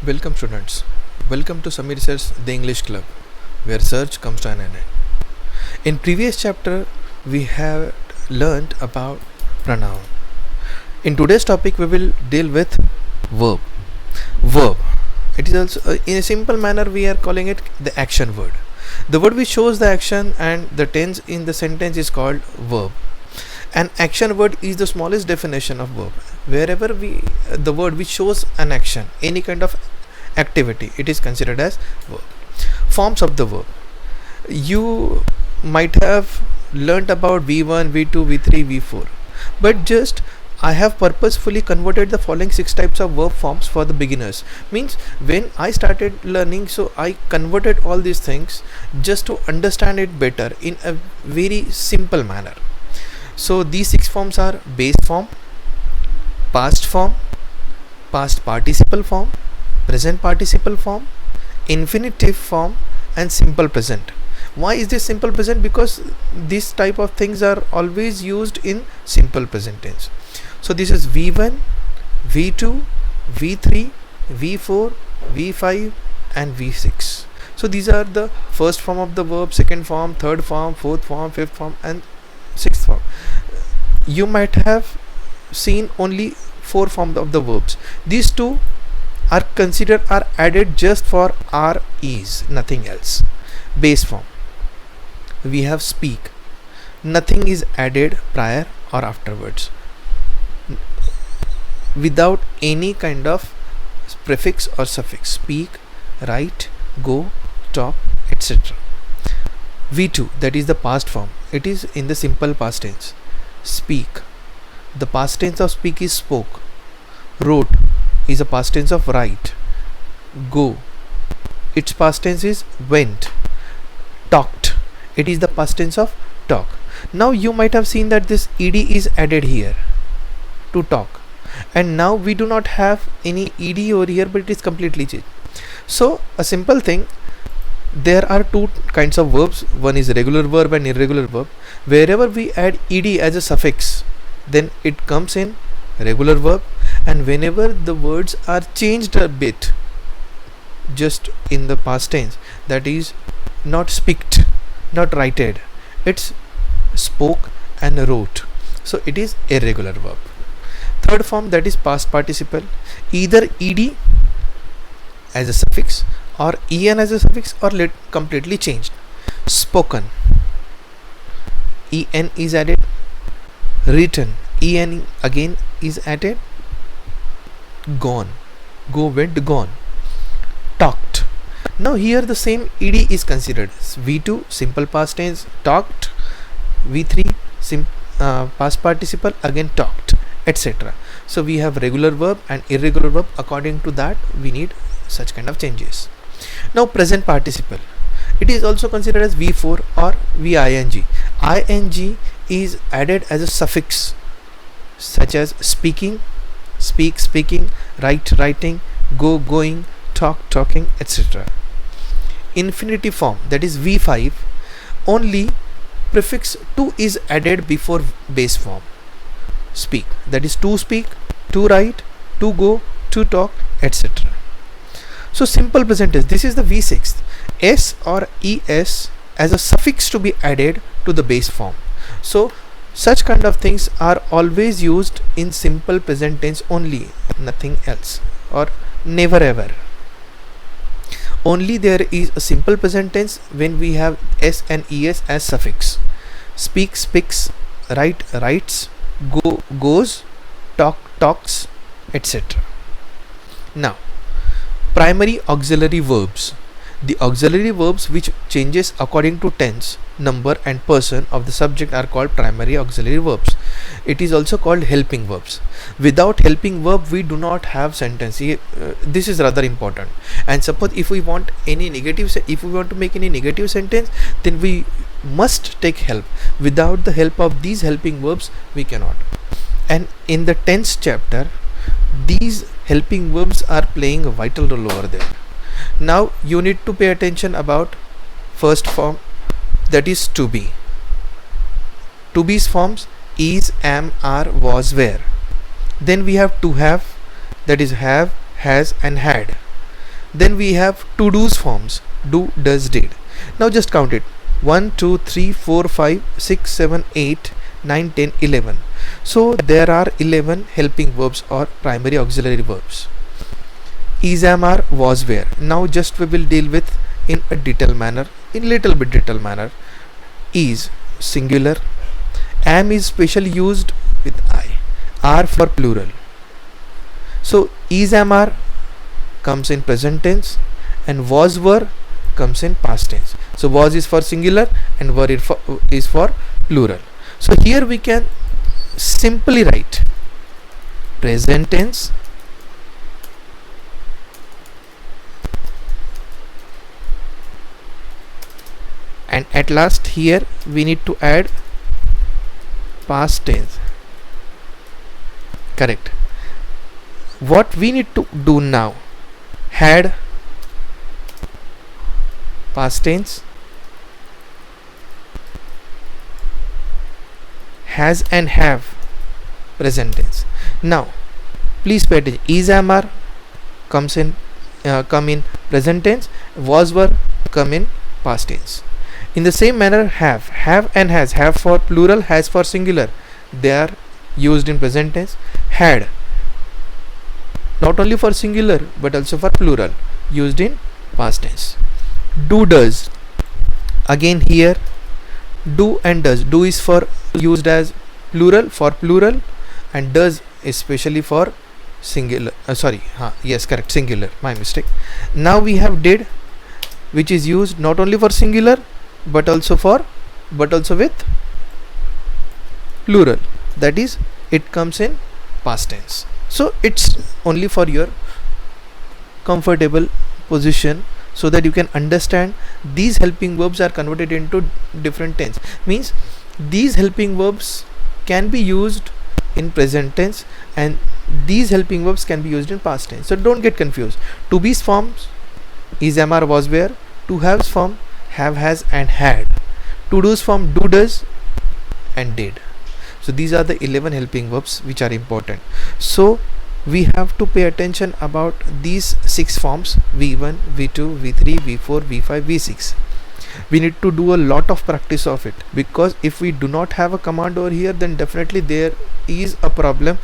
Welcome students. Welcome to Samir Sir's The English Club, where search comes to an end. In previous chapter, we have learned about pronoun. In today's topic, we will deal with verb. Verb. It is also in a simple manner we are calling it the action word. The word which shows the action and the tense in the sentence is called verb. An action word is the smallest definition of verb. Wherever the word which shows an action, any kind of activity, it is considered as verb. Forms of the verb. You might have learnt about V1, V2, V3, V4, but just I have purposefully converted the following 6 types of verb forms for the beginners. Means when I started learning, so I converted all these things just to understand it better in a very simple manner. So these 6 forms are base form, past form, past participle form, present participle form, infinitive form, and simple present. Why is this simple present? Because these type of things are always used in simple present tense. So this is V1, V2, V3, V4, V5 and V6. So these are the first form of the verb, second form, third form, fourth form, fifth form and sixth form. You might have seen only 4 forms of the verbs. These 2 are added just for our ease, nothing else. Base form. We have speak. Nothing is added prior or afterwards, without any kind of prefix or suffix. Speak, write, go, talk, etc. V2, that is the past form. It is in the simple past tense. Speak. The past tense of speak is spoke. Wrote is a past tense of write. Go, its past tense is went. Talked, it is the past tense of talk. Now you might have seen that this ed is added here to talk, and now we do not have any ed over here, but it is completely changed. So a simple thing, there are 2 kinds of verbs. One is regular verb and irregular verb. Wherever we add ed as a suffix, then it comes in regular verb, and whenever the words are changed a bit, just in the past tense, that is not speaked, not writed, it's spoke and wrote, so it is irregular verb. Third form, that is past participle, either ed as a suffix or en as a suffix, or completely changed. Spoken, en is added. Written, en again is added. Gone, go, went, gone. Talked. Now here the same ed is considered. V2 simple past tense, talked. V3 past participle, again talked, etc. So we have regular verb and irregular verb. According to that, we need such kind of changes. Now present participle, it is also considered as V4 or VING. ing is added as a suffix, such as speaking, speak, speaking, write, writing, go, going, talk, talking, etc. Infinitive form, that is V5, only prefix to is added before base form. Speak, that is to speak, to write, to go, to talk, etc. So simple present tense, this is the V6, s or es as a suffix to be added to the base form. So such kind of things are always used in simple present tense only, nothing else, or never ever. Only there is a simple present tense when we have s and es as suffix. Speak, speaks, write, writes, go, goes, talk, talks, etc. Now primary auxiliary verbs. The auxiliary verbs which changes according to tense, number and person of the subject are called primary auxiliary verbs. It is also called helping verbs. Without helping verb, we do not have sentence. This is rather important. And suppose if we want any negative, if we want to make any negative sentence, then we must take help. Without the help of these helping verbs, we cannot. And in the tense chapter, these helping verbs are playing a vital role over there. Now you need to pay attention about first form, that is to be. To be's forms is, am, are, was, were. Then we have to have, that is have, has and had. Then we have to do's forms: do, does, did. Now just count it: 1 2 3 4 5 6 7 8 9 10 11. So there are 11 helping verbs or primary auxiliary verbs. Is, am, are, was, were. Now just we will deal with in a detailed manner, in little bit detailed manner. Is singular, am is specially used with I, are for plural. So is, am, are comes in present tense, and was, were comes in past tense. So was is for singular and were is for plural. So here we can simply write present tense and at last here we need to add past tense. Correct. What we need to do now: had past tense, has and have present tense. Now please pay attention. Is, am, are come in present tense, was, were come in past tense. In the same manner, have and has, have for plural, has for singular, they are used in present tense. Had not only for singular but also for plural, used in past tense. Do, does, again here do and does. Do is for used as plural, for plural, and does especially for singular. Singular, my mistake. Now we have did, which is used not only for singular but also with plural, that is it comes in past tense. So it's only for your comfortable position, so that you can understand these helping verbs are converted into different tense. Means these helping verbs can be used in present tense and these helping verbs can be used in past tense. So don't get confused. To be's forms: is, am, are, was, were. To have's form: have, has, and had. To do's form: do, does, and did. So these are the 11 helping verbs which are important. So we have to pay attention about these 6 forms: V1, V2, V3, V4, V5, V6. We need to do a lot of practice of it, because if we do not have a command over here, then definitely there is a problem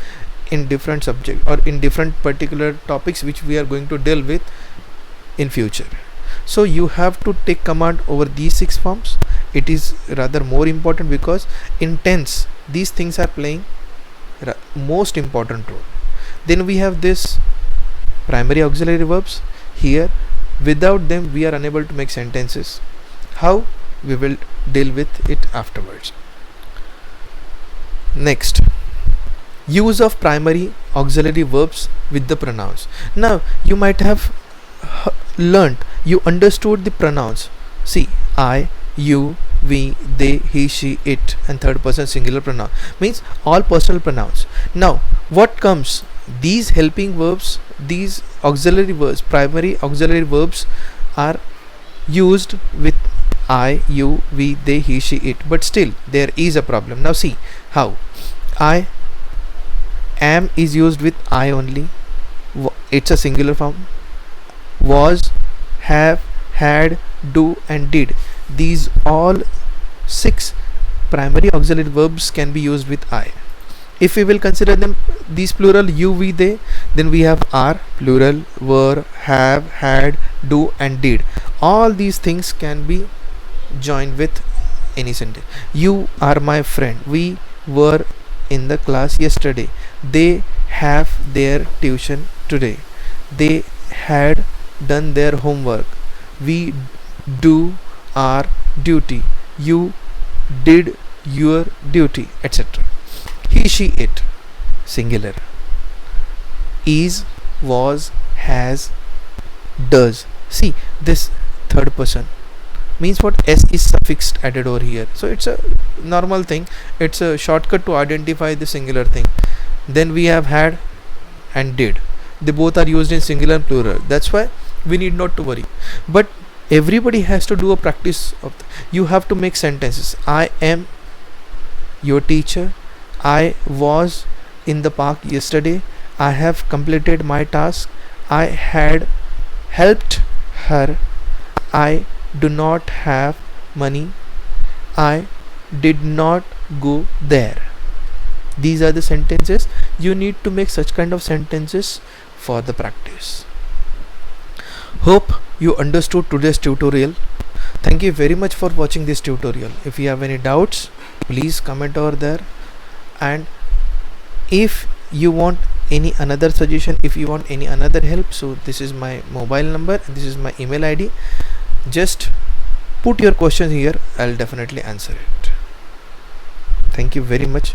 in different subject or in different particular topics which we are going to deal with in future. So you have to take command over these 6 forms. It is rather more important because in tense these things are playing most important role. Then we have this primary auxiliary verbs here. Without them we are unable to make sentences. How? We will deal with it afterwards. Next, use of primary auxiliary verbs with the pronouns. Now you might have learnt, you understood the pronouns. See, I, you, we, they, he, she, it, and third person singular pronoun means all personal pronouns. Now what comes? These helping verbs, these auxiliary verbs, primary auxiliary verbs are used with I, you, we, they, he, she, it, but still there is a problem. Now see how. I am is used with I only, it's a singular form. Was, have, had, do, and did, these all 6 primary auxiliary verbs can be used with I. If we will consider them these plural, you, we, they, then we have are plural, were, have, had, do, and did. All these things can be joined with any sentence. You are my friend. We were in the class yesterday. They have their tuition today. They had done their homework. We do our duty. You did your duty, etc. He, she, it, singular. Is, was, has, does. See, this third person means what? S is suffixed added over here. So it's a normal thing. It's a shortcut to identify the singular thing. Then we have had and did. They both are used in singular and plural. That's why we need not to worry. But everybody has to do a practice of you have to make sentences. I am your teacher. I was in the park yesterday. I have completed my task. I had helped her. I do not have money. I did not go there. These are the sentences. You need to make such kind of sentences for the practice. Hope you understood today's tutorial. Thank you very much for watching this tutorial. If you have any doubts, please comment over there. And if you want any another suggestion, if you want any another help, so this is my mobile number and this is my email ID. Just put your questions here. I'll definitely answer it. Thank you very much.